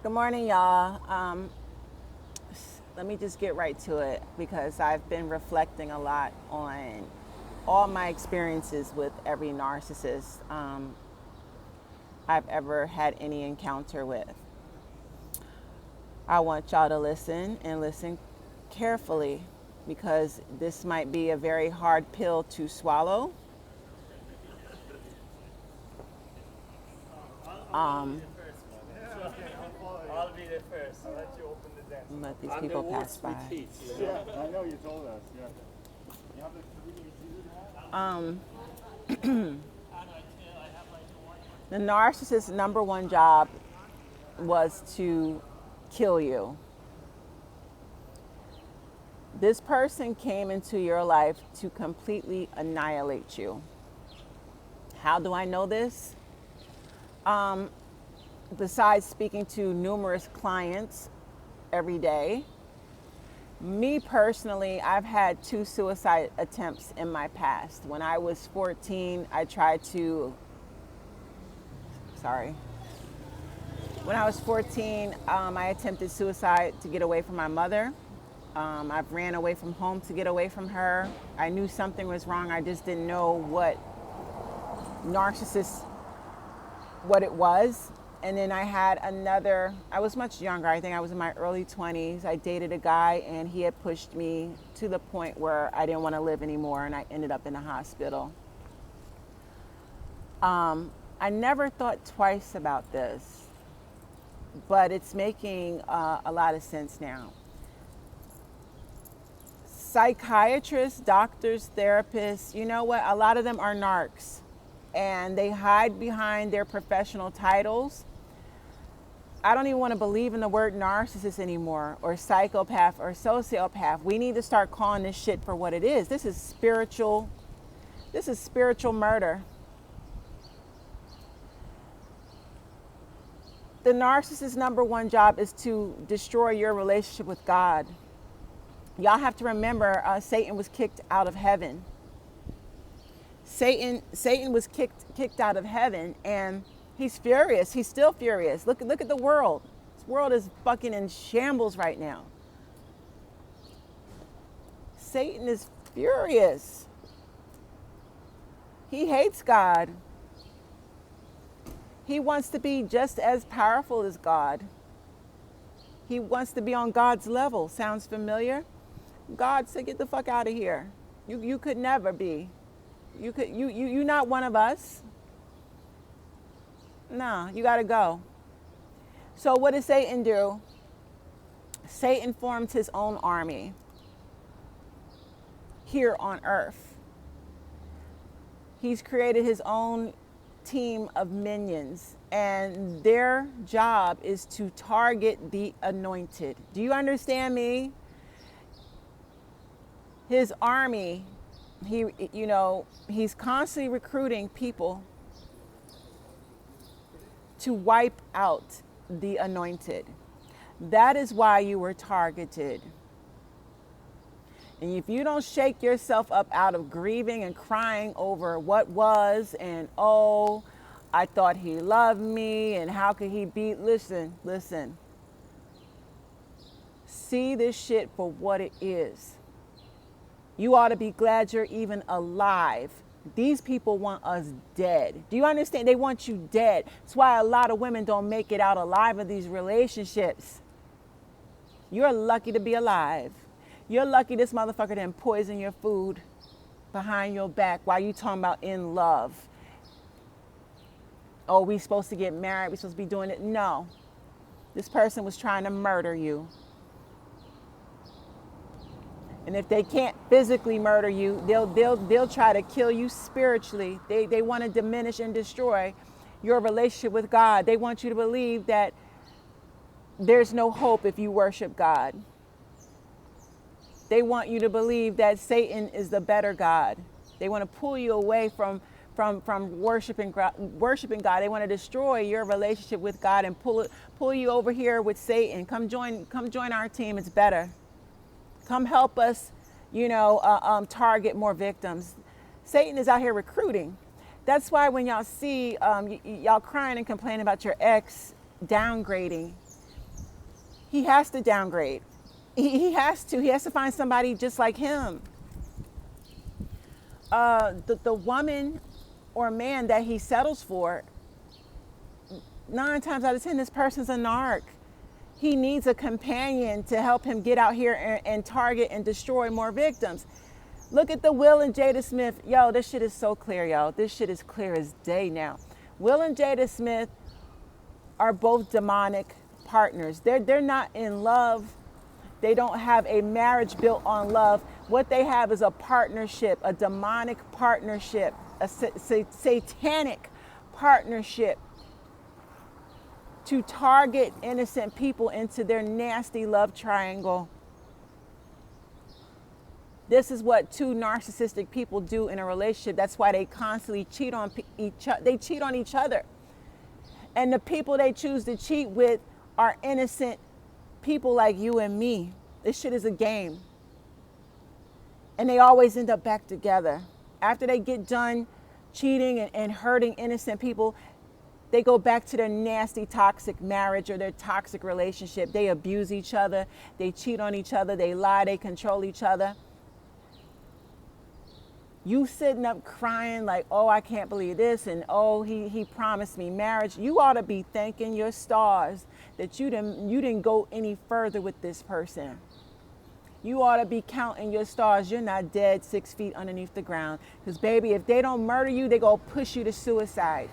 Good morning, y'all. Let me just get right to it because I've been reflecting a lot on all my experiences with every narcissist I've ever had any encounter with. I want y'all to listen and listen carefully because this might be a very hard pill to swallow. I'll be there first. I'll let you open the dance. Let these people pass by. Yeah, I know you told us. Yeah. You have The narcissist's number one job was to kill you. This person came into your life to completely annihilate you. How do I know this? Besides speaking to numerous clients every day, me personally, I've had 2 suicide attempts in my past. When I was 14, When I was 14, I attempted suicide to get away from my mother. I've ran away from home to get away from her. I knew something was wrong. I just didn't know what it was. And then I had another, I was much younger. I think I was in my early 20s. I dated a guy and he had pushed me to the point where I didn't want to live anymore and I ended up in the hospital. I never thought twice about this, but it's making a lot of sense now. Psychiatrists, doctors, therapists, you know what? A lot of them are narcs and they hide behind their professional titles. I don't even want to believe in the word narcissist anymore, or psychopath or sociopath. We need to start calling this shit for what it is. This is spiritual murder. The narcissist's number one job is to destroy your relationship with God. Y'all have to remember, Satan was kicked out of heaven. Satan was kicked out of heaven, and he's furious. He's still furious. Look at the world. This world is fucking in shambles right now. Satan is furious. He hates God. He wants to be just as powerful as God. He wants to be on God's level. Sounds familiar? God said, "Get the fuck out of here. You could never be. You're not one of us. No, you got to go." So what does Satan do? Satan formed his own army here on earth. He's created his own team of minions, and their job is to target the anointed. Do you understand me? His army, he's constantly recruiting people to wipe out the anointed. That is why you were targeted. And if you don't shake yourself up out of grieving and crying over what was, and oh, I thought he loved me, and how could he be? Listen. See this shit for what it is. You ought to be glad you're even alive. These people want us dead. Do you understand? They want you dead. That's why a lot of women don't make it out alive of these relationships. You're lucky to be alive. You're lucky this motherfucker didn't poison your food behind your back while you talking about in love. Oh, we supposed to get married. We supposed to be doing it. No. This person was trying to murder you. And if they can't physically murder you, they'll try to kill you spiritually. They want to diminish and destroy your relationship with God. They want you to believe that there's no hope if you worship God. They want you to believe that Satan is the better God. They want to pull you away from worshiping God. They want to destroy your relationship with God and pull you over here with Satan. Come join our team. It's better. Come help us, target more victims. Satan is out here recruiting. That's why when y'all see y'all crying and complaining about your ex downgrading, He has to downgrade. He has to. He has to find somebody just like him. The woman or man that he settles for, 9 times out of 10, this person's a narc. He needs a companion to help him get out here and target and destroy more victims. Look at the Will and Jada Smith. Yo, this shit is so clear, yo. This shit is clear as day now. Will and Jada Smith are both demonic partners. They're not in love. They don't have a marriage built on love. What they have is a partnership, a demonic partnership, a satanic partnership to target innocent people into their nasty love triangle. This is what 2 narcissistic people do in a relationship. That's why they constantly cheat on each other. They cheat on each other. And the people they choose to cheat with are innocent people like you and me. This shit is a game. And they always end up back together. After they get done cheating and hurting innocent people, they go back to their nasty toxic marriage or their toxic relationship. They abuse each other. They cheat on each other. They lie. They control each other. You sitting up crying like, oh, I can't believe this, and oh, he promised me marriage. You ought to be thanking your stars that you didn't go any further with this person. You ought to be counting your stars. You're not dead 6 feet underneath the ground. Because, baby, if they don't murder you, they're going to push you to suicide.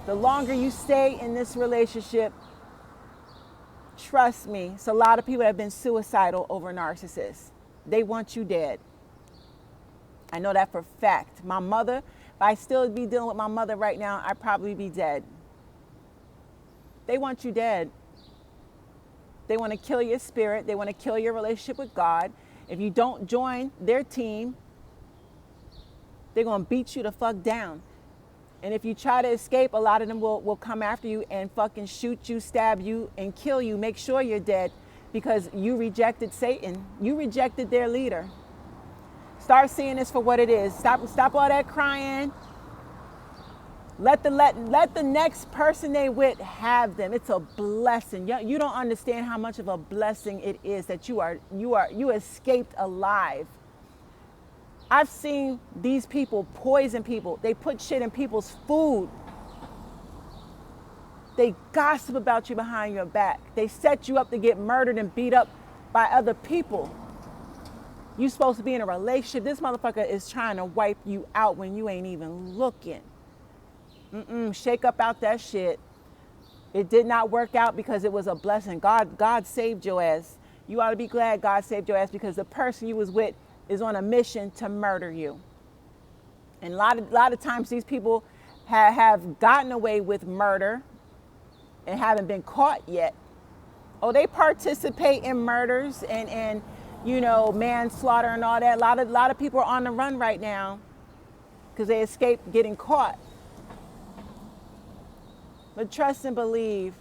The longer you stay in this relationship, trust me, it's a lot of people that have been suicidal over narcissists. They want you dead. I know that for a fact. My mother, if I still be dealing with my mother right now, I'd probably be dead. They want you dead. They want to kill your spirit. They want to kill your relationship with God. If you don't join their team, they're going to beat you the fuck down. And if you try to escape, a lot of them will come after you and fucking shoot you, stab you, and kill you. Make sure you're dead because you rejected Satan. You rejected their leader. Start seeing this for what it is. Stop all that crying. Let the next person they with have them. It's a blessing. You don't understand how much of a blessing it is that you escaped alive. I've seen these people poison people. They put shit in people's food. They gossip about you behind your back. They set you up to get murdered and beat up by other people. You supposed to be in a relationship. This motherfucker is trying to wipe you out when you ain't even looking. Shake up out that shit. It did not work out because it was a blessing. God saved your ass. You ought to be glad God saved your ass because the person you was with is on a mission to murder you. And a lot of times these people have gotten away with murder and haven't been caught yet. Oh, they participate in murders and manslaughter and all that. A lot of people are on the run right now because they escaped getting caught. But trust and believe,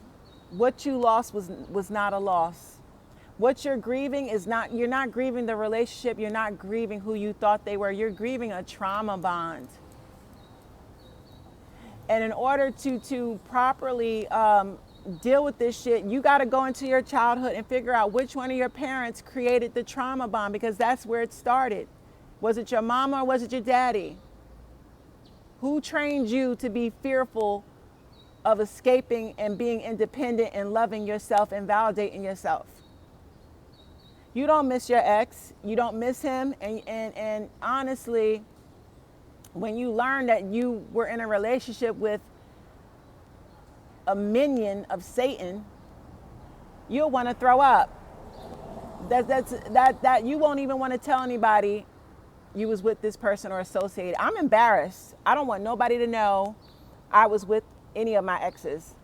what you lost was not a loss. What you're grieving you're not grieving the relationship, you're not grieving who you thought they were, you're grieving a trauma bond. And in order to properly deal with this shit, you got to go into your childhood and figure out which one of your parents created the trauma bond because that's where it started. Was it your mama or was it your daddy? Who trained you to be fearful of escaping and being independent and loving yourself and validating yourself? You don't miss your ex. You don't miss him. And honestly, when you learn that you were in a relationship with a minion of Satan, you'll want to throw up. That you won't even want to tell anybody you was with this person or associated. I'm embarrassed. I don't want nobody to know I was with any of my exes.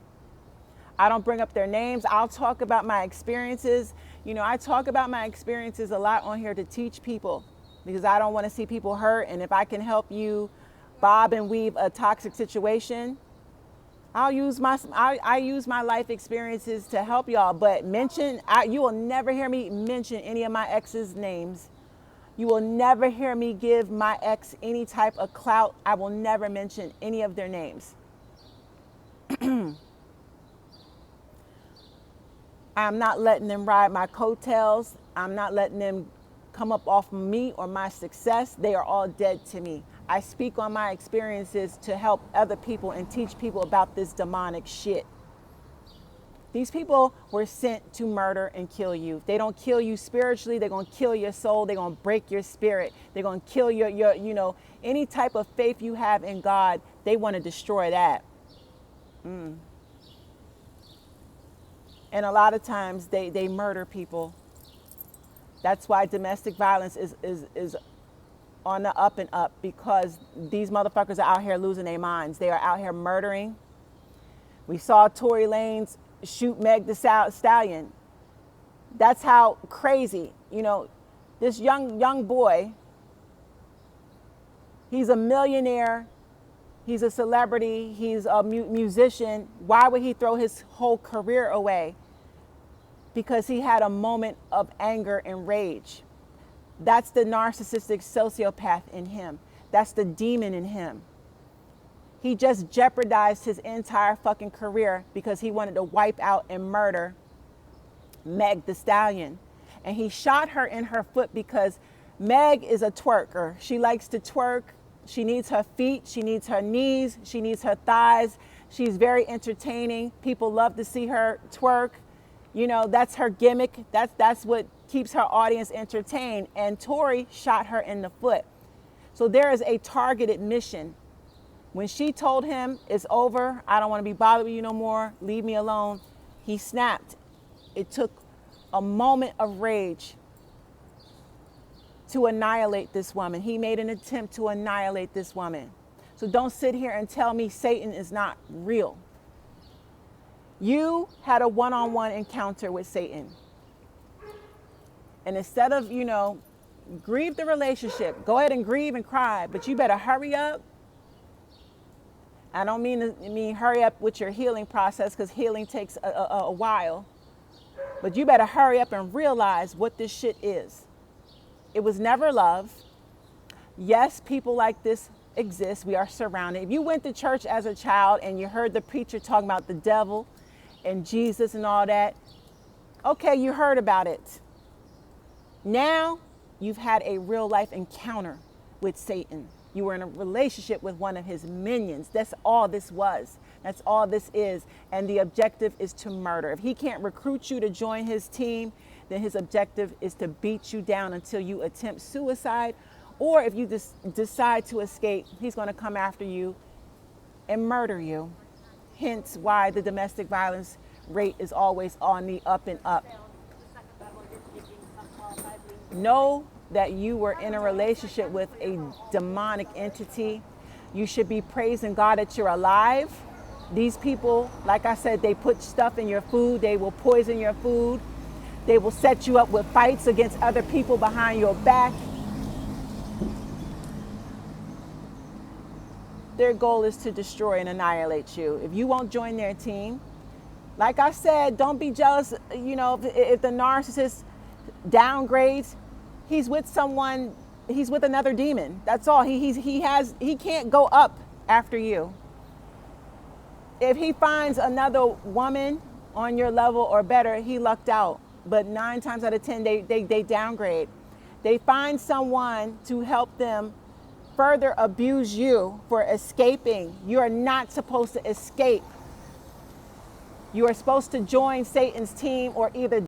I don't bring up their names. I'll talk about my experiences. I talk about my experiences a lot on here to teach people because I don't want to see people hurt. And if I can help you bob and weave a toxic situation, I use my life experiences to help y'all. But you will never hear me mention any of my ex's names. You will never hear me give my ex any type of clout. I will never mention any of their names. I'm not letting them ride my coattails. I'm not letting them come up off of me or my success. They are all dead to me. I speak on my experiences to help other people and teach people about this demonic shit. These people were sent to murder and kill you. If they don't kill you spiritually, they're going to kill your soul. They're going to break your spirit. They're going to kill your, any type of faith you have in God. They want to destroy that. And a lot of times they murder people. That's why domestic violence is on the up and up, because these motherfuckers are out here losing their minds. They are out here murdering. We saw Tory Lanez shoot Meg the Stallion. That's how crazy, this young boy, he's a millionaire, he's a celebrity, he's a musician. Why would he throw his whole career away? Because he had a moment of anger and rage. That's the narcissistic sociopath in him. That's the demon in him. He just jeopardized his entire fucking career because he wanted to wipe out and murder Meg the Stallion. And he shot her in her foot because Meg is a twerker. She likes to twerk. She needs her feet. She needs her knees. She needs her thighs. She's very entertaining. People love to see her twerk. That's her gimmick. That's what keeps her audience entertained. And Tory shot her in the foot. So there is a targeted mission. When she told him, it's over, I don't want to be bothered with you no more, leave me alone, he snapped. It took a moment of rage to annihilate this woman. He made an attempt to annihilate this woman. So don't sit here and tell me Satan is not real. You had a one-on-one encounter with Satan. And instead of, grieve the relationship, go ahead and grieve and cry, but you better hurry up. I don't mean hurry up with your healing process, because healing takes a while. But you better hurry up and realize what this shit is. It was never love. Yes, people like this exist. We are surrounded. If you went to church as a child and you heard the preacher talking about the devil and Jesus and all that, okay, you heard about it. Now you've had a real life encounter with Satan. You were in a relationship with one of his minions. That's all this was. That's all this is. And the objective is to murder. If he can't recruit you to join his team, then his objective is to beat you down until you attempt suicide. Or if you decide to escape, he's going to come after you and murder you. Hence why the domestic violence rate is always on the up and up. Know that you were in a relationship with a demonic entity. You should be praising God that you're alive. These people, like I said, they put stuff in your food. They will poison your food. They will set you up with fights against other people behind your back. Their goal is to destroy and annihilate you. If you won't join their team, like I said, don't be jealous. If the narcissist downgrades, he's with someone, he's with another demon. That's all. He can't go up after you. If he finds another woman on your level or better, he lucked out. But 9 times out of 10, they downgrade. They find someone to help them further abuse you for escaping. You are not supposed to escape. You are supposed to join Satan's team or either